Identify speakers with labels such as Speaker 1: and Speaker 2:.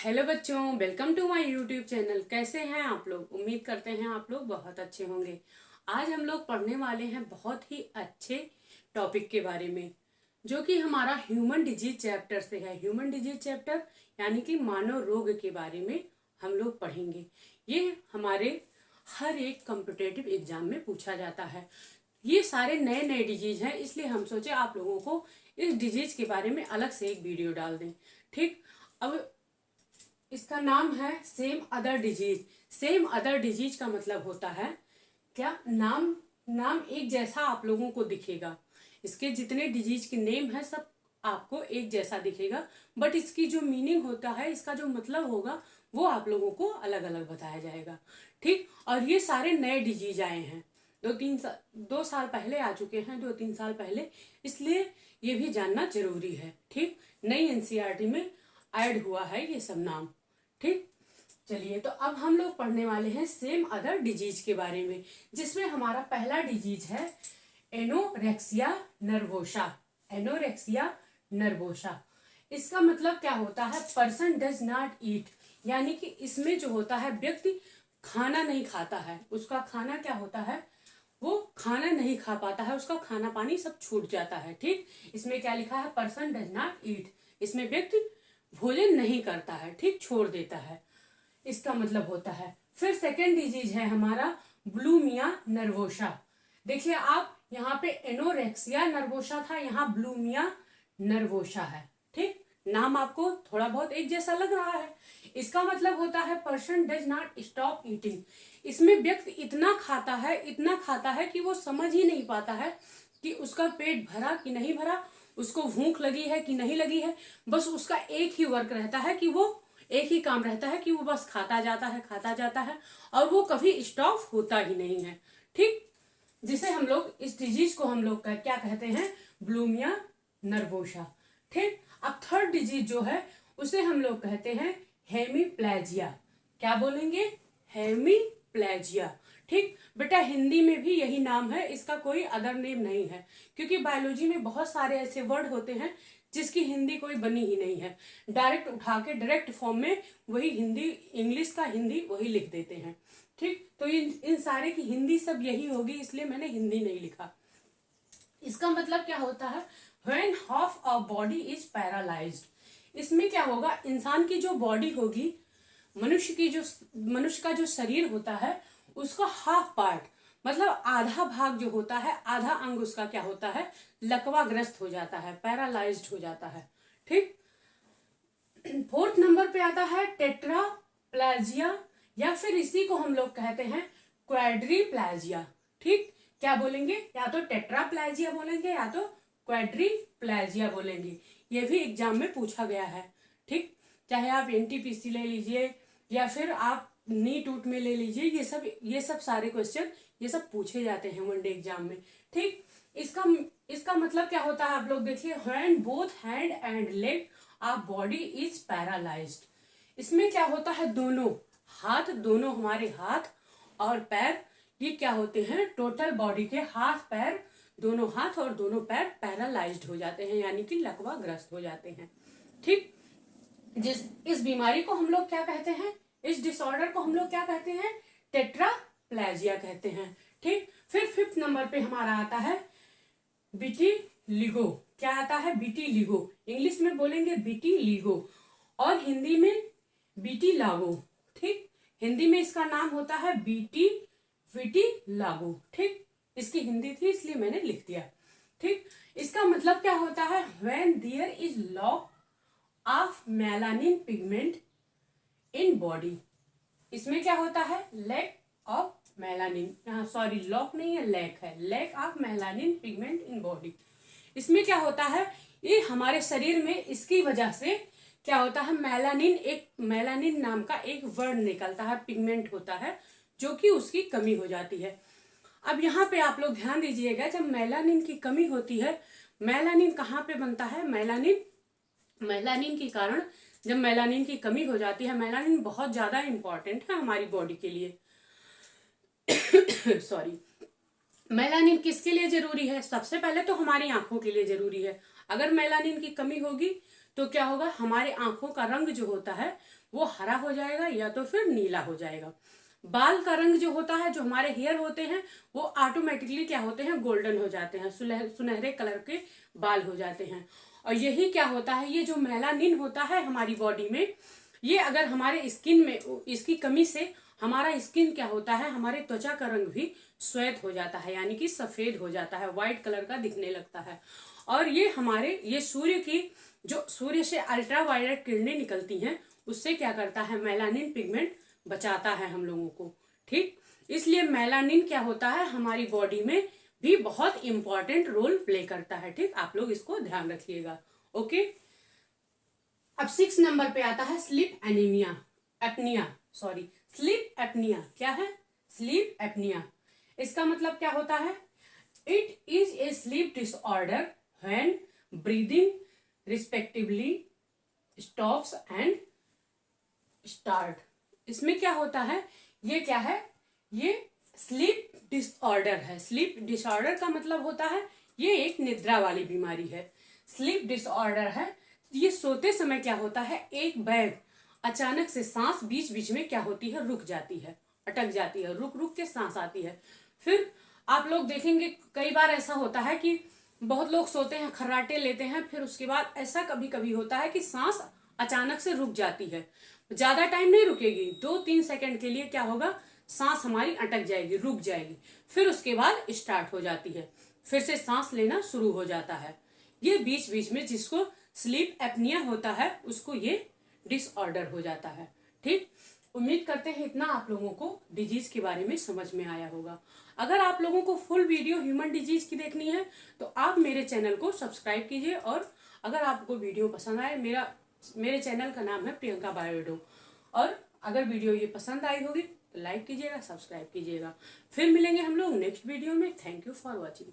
Speaker 1: Hello बच्चों, welcome to my YouTube channel. कैसे हैं आप लोग? उम्मीद करते हैं आप लोग बहुत अच्छे होंगे। आज हम लोग पढ़ने वाले हैं बहुत ही अच्छे टॉपिक के बारे में, जो कि हमारा ह्यूमन डिजीज चैप्टर से है। ह्यूमन डिजीज चैप्टर यानी कि मानव रोग के बारे में हम लोग पढ़ेंगे। ये हमारे हर एक कॉम्पिटेटिव एग्जाम में पूछा जाता है। ये सारे नए नए डिजीज हैं, इसलिए हम सोचे आप लोगों को इस डिजीज के बारे में अलग से एक वीडियो डाल दें। ठीक, अब इसका नाम है same other disease. Same other disease का मतलब होता है क्या, नाम नाम एक जैसा आप लोगों को दिखेगा। इसके जितने डिजीज के नेम है सब आपको एक जैसा दिखेगा, बट इसकी जो मीनिंग होता है, इसका जो मतलब होगा, वो आप लोगों को अलग अलग बताया जाएगा। ठीक, और ये सारे नए डिजीज आए हैं, 2 साल पहले आ चुके हैं, 2-3 साल पहले, इसलिए ये भी जानना जरूरी है। ठीक, नई एनसीईआरटी में ऐड हुआ है ये सब नाम। ठीक, चलिए तो अब हम लोग पढ़ने वाले हैं सेम अदर डिजीज के बारे में, जिसमें हमारा पहला डिजीज है एनोरेक्सिया नर्वोसा। एनोरेक्सिया नर्वोसा, इसका मतलब क्या होता है? पर्सन डज नॉट ईट, यानी कि इसमें जो होता है व्यक्ति खाना नहीं खाता है। उसका खाना क्या होता है, वो खाना नहीं खा पाता है, उसका खाना पानी सब छूट जाता है। ठीक, इसमें क्या लिखा है? पर्सन डज नॉट ईट, इसमें व्यक्ति भोजन नहीं करता है, ठीक, छोड़ देता है, इसका मतलब होता है। फिर सेकेंड डिजीज है हमारा ब्लूमिया नर्वोसा। देखिए आप, यहाँ पे एनोरेक्सिया नर्वोसा था, यहाँ ब्लूमिया नर्वोसा है। ठीक, नाम आपको थोड़ा बहुत एक जैसा लग रहा है। इसका मतलब होता है person does not stop eating. इसमें व्यक्ति इतना खाता है कि वो समझ ही नहीं पाता है कि उसका पेट भरा कि नहीं भरा, उसको भूख लगी है कि नहीं लगी है। बस उसका एक ही वर्क रहता है कि वो, एक ही काम रहता है कि वो बस खाता जाता है और वो कभी स्टॉप होता ही नहीं है। ठीक, जिसे हम लोग, इस डिजीज को हम लोग क्या कहते हैं? ब्लूमिया नर्वोसा। ठीक, अब थर्ड डिजीज जो है उसे हम लोग कहते हैं हेमीप्लेजिया। क्या बोलेंगे? हेमीप्लेजिया। ठीक बेटा, हिंदी में भी यही नाम है, इसका कोई अदर नेम नहीं है, क्योंकि बायोलॉजी में बहुत सारे ऐसे वर्ड होते हैं जिसकी हिंदी कोई बनी ही नहीं है। डायरेक्ट उठा के डायरेक्ट फॉर्म में वही हिंदी, इंग्लिश का हिंदी वही लिख देते हैं। ठीक, तो इन सारे की हिंदी सब यही होगी, इसलिए मैंने हिंदी नहीं लिखा। इसका मतलब क्या होता है? When half of body is paralysed. इसमें क्या होगा, इंसान की जो बॉडी होगी, मनुष्य का जो शरीर होता है, उसका हाफ पार्ट मतलब आधा भाग जो होता है, आधा अंग उसका क्या होता है? लकवाग्रस्त हो जाता है, पैरालाइज्ड हो जाता है। ठीक, फोर्थ नंबर पे आता है टेट्राप्लेजिया, या फिर इसी को हम लोग कहते हैं क्वाड्रीप्लेजिया। ठीक, क्या बोलेंगे? या तो टेट्राप्लेजिया बोलेंगे या तो क्वाड्रीप्लेजिया बोलेंगे। ये भी एग्जाम में पूछा गया है। ठीक, चाहे आप एनटीपीसी ले लीजिए या फिर आप नीट उट में ले लीजिए, ये सब सारे क्वेश्चन ये सब पूछे जाते हैं वनडे एग्जाम में। ठीक, इसका मतलब क्या होता है? आप लोग देखिए, when both hand and leg of body is paralysed. इसमें क्या होता है? दोनों हाथ, दोनों हमारे हाथ और पैर, ये क्या होते हैं? टोटल बॉडी के हाथ पैर, दोनों हाथ और दोनों पैर पैरालाइज्ड हो जाते हैं, यानी कि लकवाग्रस्त हो जाते हैं। ठीक, इस बीमारी को हम लोग क्या कहते हैं? इस डिसऑर्डर को हम लोग क्या कहते हैं? टेट्राप्लेजिया कहते हैं। ठीक, फिर फिफ्थ नंबर पे हमारा आता है विटिलिगो। क्या आता है? विटिलिगो। इंग्लिश में बोलेंगे विटिलिगो और हिंदी में विटिलागो। ठीक, हिंदी में इसका नाम होता है विटिलागो। ठीक, इसकी हिंदी थी इसलिए मैंने लिख दिया। ठीक, इसका मतलब क्या होता है? When there is loss of melanin pigment in body. इसमें क्या होता है? Lack of melanin, sorry lock नहीं है, लैक है, lack of melanin pigment in body. इसमें क्या होता है? ये हमारे शरीर में इसकी वजह से क्या होता है? मेलानिन नाम का एक वर्ड निकलता है, पिगमेंट होता है, जो कि उसकी कमी हो जाती है। अब यहाँ पे आप लोग ध्यान दीजिएगा, जब मेलानिन की कमी होती है, मेलानिन कहाँ पे बनता है? मेलानिन के कारण जब मेलानिन की कमी हो जाती है, मेलानिन बहुत ज्यादा इंपॉर्टेंट है हमारी बॉडी के लिए। सॉरी, मेलानिन किसके लिए जरूरी है? सबसे पहले तो हमारी आंखों के लिए जरूरी है। अगर मेलानिन की कमी होगी तो क्या होगा, हमारे आंखों का रंग जो होता है वो हरा हो जाएगा या तो फिर नीला हो जाएगा। बाल का रंग जो होता है, जो हमारे हेयर होते हैं वो ऑटोमेटिकली क्या होते हैं, गोल्डन हो जाते हैं, सुनहरे कलर के बाल हो जाते हैं। और यही क्या होता है, ये जो मेलानिन होता है हमारी बॉडी में, ये अगर हमारे स्किन में इसकी कमी से हमारा स्किन क्या होता है, हमारे त्वचा का रंग भी श्वेत हो जाता है, यानी कि सफेद हो जाता है, व्हाइट कलर का दिखने लगता है। और ये सूर्य की जो सूर्य से अल्ट्रावायलेट किरणें निकलती हैं उससे क्या करता है, मेलानिन पिगमेंट बचाता है हम लोगों को। ठीक, इसलिए मेलानिन क्या होता है हमारी बॉडी में भी बहुत इंपॉर्टेंट रोल प्ले करता है। ठीक, आप लोग इसको ध्यान रखिएगा। ओके, अब 6 नंबर पे आता है sleep anaemia, apnoea, sorry sleep apnoea. क्या है, स्लीप एपनिया। इसका मतलब क्या होता है, it is a sleep disorder when breathing respectively stops and start. इसमें क्या होता है, ये क्या है, ये स्लीप डिसऑर्डर है। स्लीप डिसऑर्डर का मतलब होता है ये एक निद्रा वाली बीमारी है। स्लीप डिसऑर्डर है, ये सोते समय क्या होता है, एक बैग अचानक से सांस बीच बीच में क्या होती है, रुक जाती है, अटक जाती है, रुक रुक के सांस आती है। फिर आप लोग देखेंगे कई बार ऐसा होता है कि बहुत लोग सोते हैं, खर्राटे लेते हैं, फिर उसके बाद ऐसा कभी कभी होता है कि सांस अचानक से रुक जाती है। ज्यादा टाइम नहीं रुकेगी, 2-3 सेकंड के लिए क्या होगा, सांस हमारी अटक जाएगी, रुक जाएगी, फिर उसके बाद स्टार्ट हो जाती है, फिर से सांस लेना शुरू हो जाता है। ये बीच बीच में जिसको स्लीप एपनिया होता है उसको ये डिसऑर्डर हो जाता है। ठीक, उम्मीद करते हैं इतना आप लोगों को डिजीज के बारे में समझ में आया होगा। अगर आप लोगों को फुल वीडियो ह्यूमन डिजीज की देखनी है तो आप मेरे चैनल को सब्सक्राइब कीजिए, और अगर आपको वीडियो पसंद आए, मेरे चैनल का नाम है प्रियंका बायोडो, और अगर वीडियो ये पसंद आई होगी तो लाइक कीजिएगा, सब्सक्राइब कीजिएगा। फिर मिलेंगे हम लोग नेक्स्ट वीडियो में। Thank you for watching.